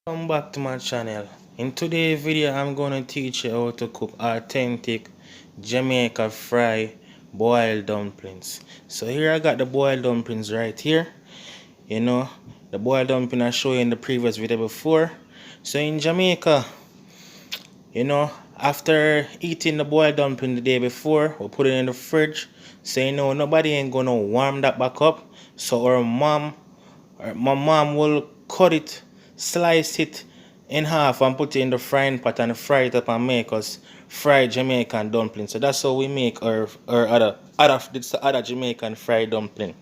Welcome back to my channel. In today's video I'm going to teach you how to cook authentic Jamaican fry boiled dumplings. So here I got the boiled dumplings right here. The boiled dumpling I showed you in the previous video before. So in Jamaica, after eating the boiled dumpling the day before, we put it in the fridge. So nobody ain't gonna warm that back up. So my mom will cut it, slice it in half and put it in the frying pot and fry it up and make us fried Jamaican dumpling. So that's how we make our other Jamaican fried dumpling.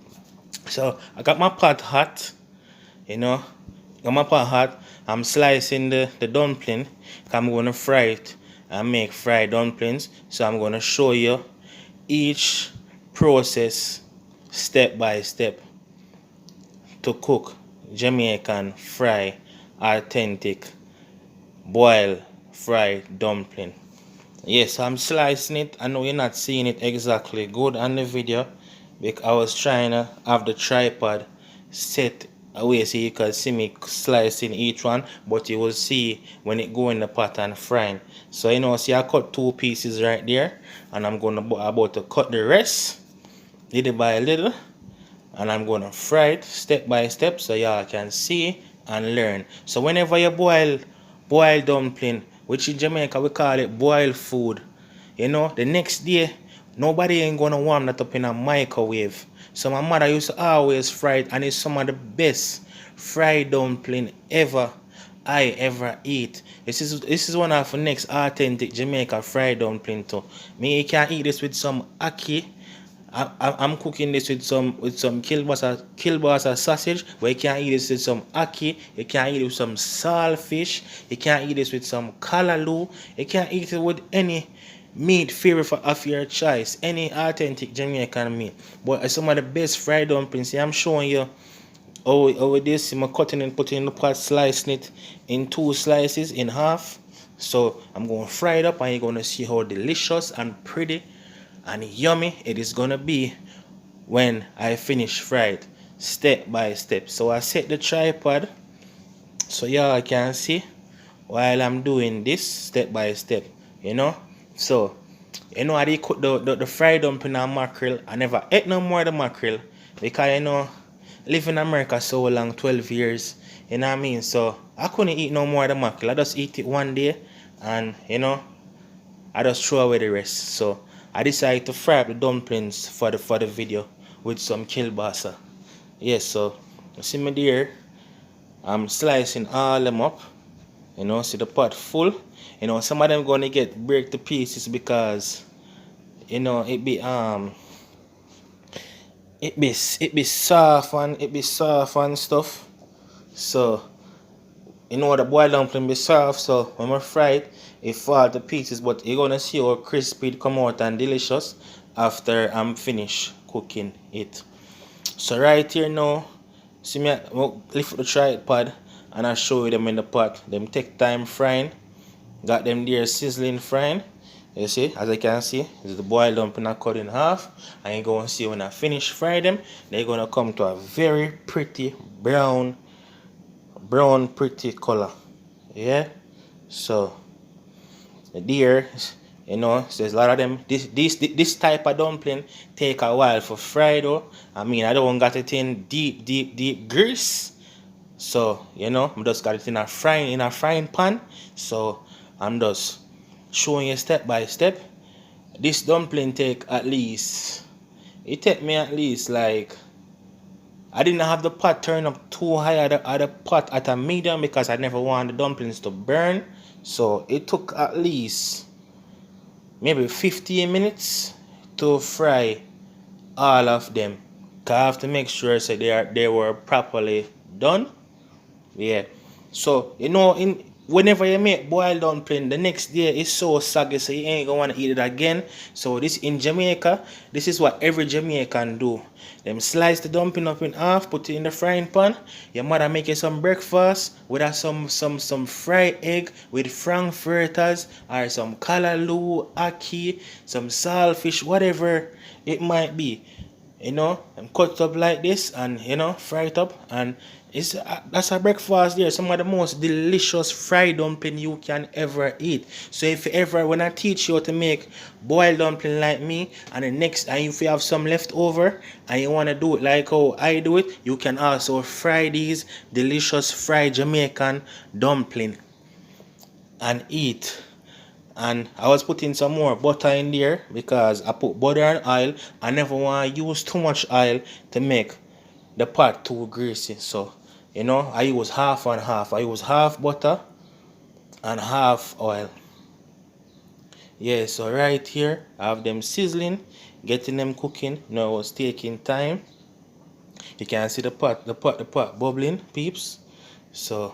So I got my pot hot, got my pot hot. I'm slicing the dumpling. I'm gonna fry it and make fried dumplings. So I'm gonna show you each process step by step to cook Jamaican fry authentic boiled fried dumpling. Yes, I'm slicing it. I know you're not seeing it exactly good on the video because I was trying to have the tripod set away so you can see me slicing each one, but you will see when it go in the pot and frying. So see I cut two pieces right there, and I'm about to cut the rest little by little, and I'm gonna fry it step by step so y'all can see and learn. So whenever you boil dumpling, which in Jamaica we call it boiled food, the next day nobody ain't gonna warm that up in a microwave. So my mother used to always fry it, and it's some of the best fried dumpling I ever eat. This is one of the next authentic Jamaica fried dumpling too. Me, you can eat this with some ackee. I'm cooking this with some Kielbasa sausage, but you can eat this with some ackee, you can eat it with some saltfish, you can eat this with some callaloo, you can eat it with any meat favorite of your choice, any authentic Jamaican meat. But some of the best fried dumplings, I'm showing you how this, I'm cutting and putting in the pot, slicing it in two slices in half. So I'm going to fry it up, and you're going to see how delicious and pretty and yummy it is gonna be when I finish fried step by step. So I set the tripod so y'all can see while I'm doing this step by step. So I did cook the fried dumpling and mackerel. I never ate no more of the mackerel because live in America so long, 12 years, you know what I mean? So I couldn't eat no more of the mackerel. I just eat it one day, and I just throw away the rest. So I decided to fry up the dumplings for the video with some kielbasa. Yes, so you see me there. I'm slicing all them up. See the pot full. Some of them gonna break to pieces because it be soft and stuff. So the boiled dumpling be soft, so when I fry it, it fall to pieces, but you're gonna see how crispy it come out and delicious after I'm finished cooking it. So right here now, see me lift up the tripod and I show you them in the pot. Them take time frying. Got them there sizzling frying. You see, as I can see, this is the boiled dumpling I cut in half. And you're gonna see when I finish frying them, they're gonna come to a very pretty brown pretty color. Yeah, so there, so there's a lot of them. This type of dumpling take a while for fry though. I mean, I don't got it in deep grease, so I'm just got it in a frying pan. So I'm just showing you step by step. This dumpling take me at least like, I didn't have the pot turn up too high at the pot at a medium because I never want the dumplings to burn. So it took at least maybe 15 minutes to fry all of them. Cause I have to make sure so they were properly done. Yeah. So whenever you make boiled dumpling, the next day it's so soggy, so you ain't gonna want to eat it again. So this in Jamaica, this is what every Jamaican do. Them slice the dumpling up in half, put it in the frying pan. Your mother make you some breakfast with some fried egg with frankfurters or some callaloo, ackee, some saltfish, whatever it might be. You know, and cut it up like this, and you know, fry it up, and it's that's a breakfast there. Some of the most delicious fried dumpling you can ever eat. So if you ever, when I teach you how to make boiled dumpling like me, and the next, and if you have some left over and you want to do it like how I do it, you can also fry these delicious fried Jamaican dumpling and eat. And I was putting some more butter in there because I put butter and oil. I never want to use too much oil to make the pot too greasy. So, you know, I use half and half. I use half butter and half oil. Yeah, so right here I have them sizzling, getting them cooking. Now I was taking time. You can see the pot bubbling, peeps. So,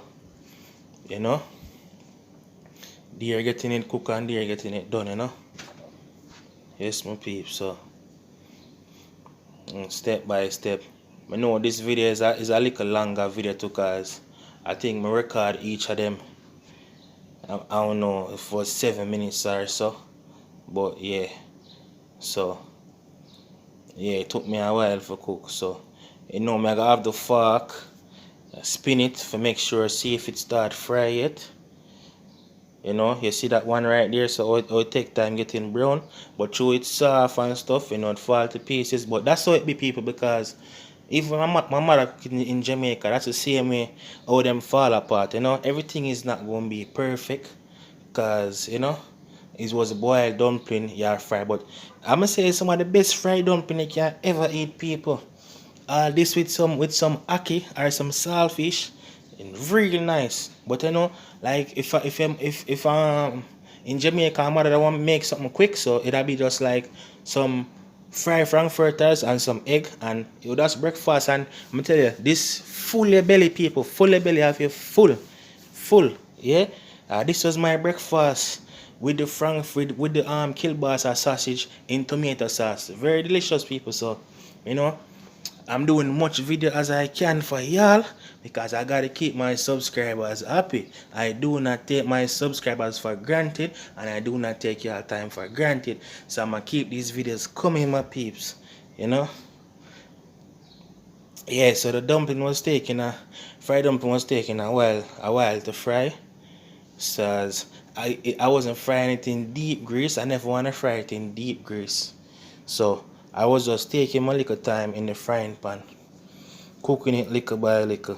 you know, they're getting it cooked and they're getting it done, you know. Yes, my peeps. So step by step. I know this video is a little longer video too, cause I think I record each of them. I don't know if it was 7 minutes or so, but yeah. So yeah, it took me a while for cook. So you know, I gotta have the fork, spin it to make sure, see if it start fry yet. You know, you see that one right there, so it take time getting brown, but through it's soft and stuff, you know, it fall to pieces. But that's how it be, people, because even my mother in Jamaica, that's the same way how them fall apart, you know. Everything is not going to be perfect, because, you know, it was a boiled dumpling, yeah, fried. But I'm going to say it's some of the best fried dumpling you can ever eat, people. This with some ackee or some saltfish, and really nice. But you know, like if in Jamaica, my mother want to make something quick, so it'll be just like some fried frankfurters and some egg, and you that's breakfast. And I'm gonna tell you, this full your belly, people, full your belly, have you full, yeah. This was my breakfast with the with the kielbasa sausage in tomato sauce, very delicious, people. So you know, I'm doing much video as I can for y'all because I gotta keep my subscribers happy. I do not take my subscribers for granted, and I do not take y'all time for granted. So I'm gonna keep these videos coming, my peeps. You know? Yeah, so the dumpling was taking a fried dumpling was taking a while to fry. So I wasn't frying it in deep grease. I never wanna fry it in deep grease. So I was just taking my little time in the frying pan, cooking it little by little,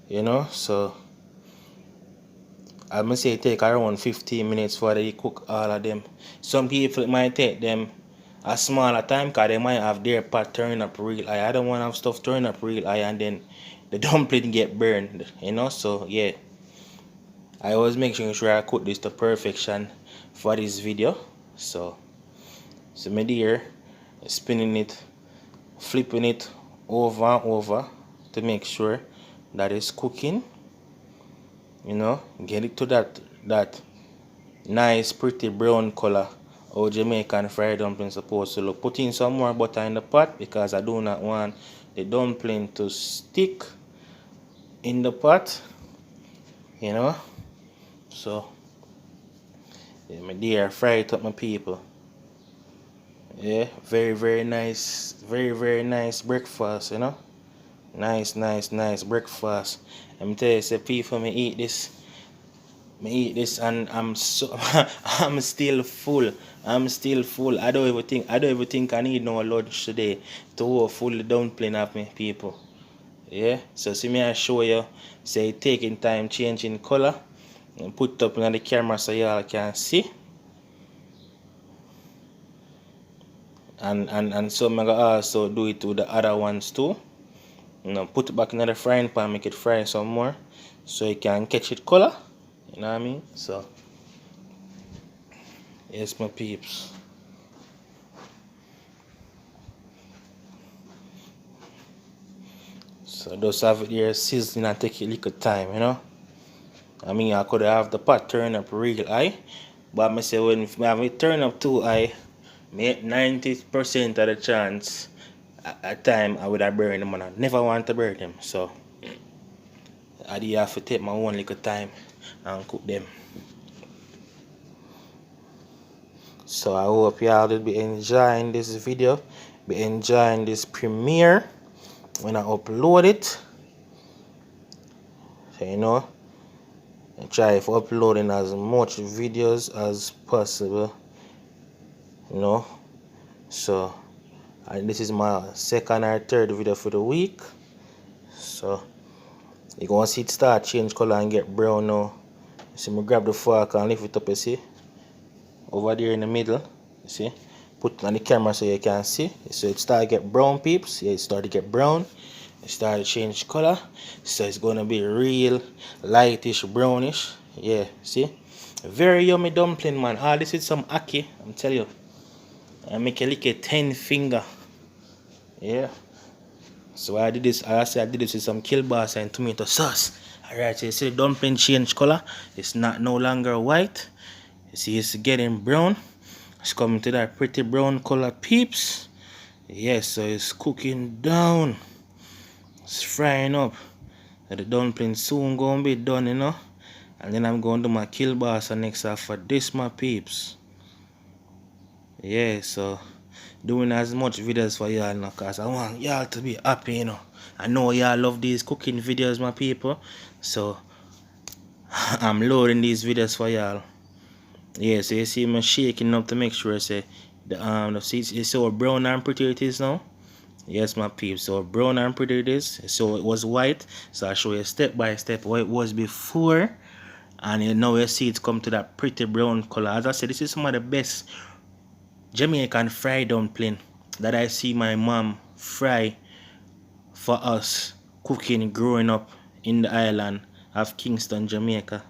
you know. So I'm gonna say it take around 15 minutes for they cook all of them. Some people it might take them a smaller time because they might have their pot turn up real high. I don't want to have stuff turn up real high and then the dumpling get burned, you know. So yeah, I was making sure I cook this to perfection for this video. So my dear, spinning it, flipping it over and over to make sure that it's cooking. You know, get it to that nice pretty brown color how Jamaican fried dumpling supposed to look. Put in some more butter in the pot because I do not want the dumpling to stick in the pot, you know. So yeah, my dear, fry it up, my people. Yeah, very nice, very nice breakfast, you know. Nice breakfast. I'm tell you, say people me eat this and I'm so I'm still full. I don't even think I need no lunch today to hold full dumpling of me, people. Yeah. So see me I show you, say taking time changing color and put up on the camera so y'all can see. And so I'm gonna also do it to the other ones too. You know, put it back in the frying pan, make it fry some more so you can catch it color. You know what I mean? So yes, my peeps. So just have it here sizzling and take a little time, you know. I mean, I could have the pot turn up real high, but I say when I have it turn up too high, make 90% of the chance at time I would have burned them, and I never want to burn them. So I do have to take my own little time and cook them. So I hope y'all will be enjoying this video. be enjoying this premiere when I upload it. So you know, I try for uploading as much videos as possible. You know, so and this is my second or third video for the week. So you gonna see it start change color and get brown now. See me grab the fork and lift it up, you see, over there in the middle, you see, put it on the camera so you can see. So it start to get brown, peeps. Yeah, it start to get brown. It start to change color, so it's gonna be real lightish brownish. Yeah, see, very yummy dumpling, man. Ah, this is some ackee, I'm telling you. I make a lick a 10 finger. Yeah. So I did this. I did this with some kielbasa and tomato sauce. Alright, so you see the dumpling change color. It's not no longer white. You see it's getting brown. It's coming to that pretty brown color, peeps. Yes, so it's cooking down. It's frying up. So the dumpling soon gonna be done, you know. And then I'm going to do my kielbasa next after this, my peeps. Yeah, so doing as much videos for y'all now, cause I want y'all to be happy, you know. I know y'all love these cooking videos, my people. So I'm loading these videos for y'all. Yeah, so you see me shaking up to make sure say the seeds is so brown and pretty it is now. Yes, my peeps, so brown and pretty it is. So it was white. So I show you step by step what it was before. And you now you see it come to that pretty brown color. As I said, this is some of the best Jamaican fried dumpling that I see my mom fry for us cooking growing up in the island of Kingston, Jamaica.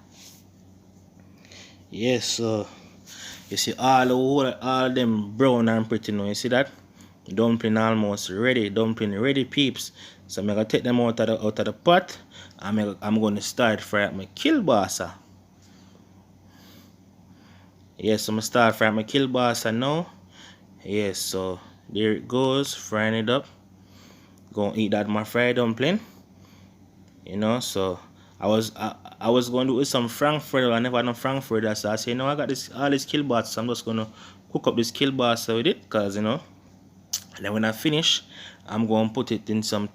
Yes, so you see all them brown and pretty now. You see that? Dumpling almost ready. Dumpling ready, peeps. So I'm gonna take them out of the pot. I'm gonna start fry up my kielbasa. Yes, I'm gonna start frying my kielbasa now. Yes, so there it goes, frying it up. Gonna eat that my fried dumpling. You know, so I was gonna do with some frankfurter. I never had no frankfurter, so I say, no, I got all this kielbasa, so I'm just gonna cook up this kielbasa with it, cause you know. And then when I finish, I'm gonna put it in some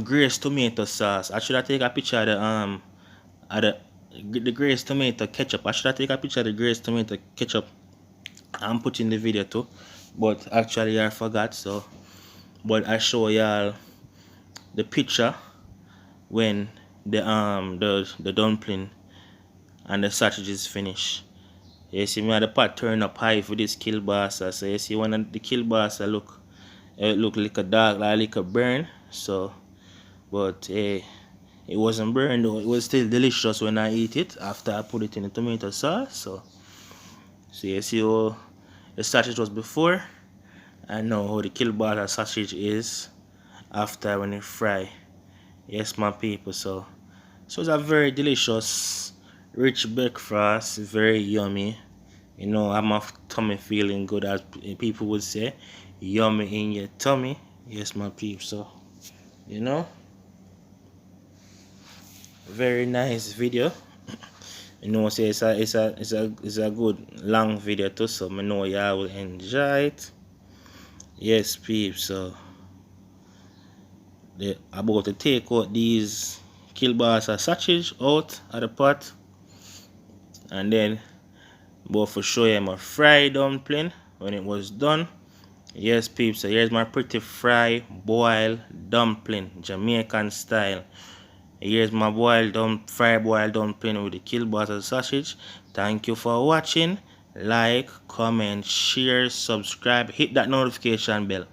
greased tomato sauce. I should have take a picture of the greased tomato ketchup. I should have take a picture of the greased tomato ketchup and put in the video too, but actually I forgot. So, but I show y'all the picture when the dumpling and the sausage is finished. You see me at the pot turn up high for this kielbasa. So you see when the kielbasa look like a dark, like a burn. So, but it wasn't burned though. It was still delicious when I eat it after I put it in the tomato sauce. So you see how the sausage was before, and now how the kielbasa sausage is after when it fry. Yes, my people. So it's a very delicious, rich breakfast. Very yummy. You know, I'm my tummy feeling good, as people would say. Yummy in your tummy. Yes, my people. So you know, very nice video. You know, say it's a good long video too, so I know y'all will enjoy it. Yes, peeps. So they about to take out these kielbasa sausage out of the pot, and then about to show you my fried dumpling when it was done. Yes, peeps. So here's my pretty fried boiled dumpling, Jamaican style. Here's my fried boiled dumpling with the kielbasa sausage. Thank you for watching. Like, comment, share, subscribe, hit that notification bell.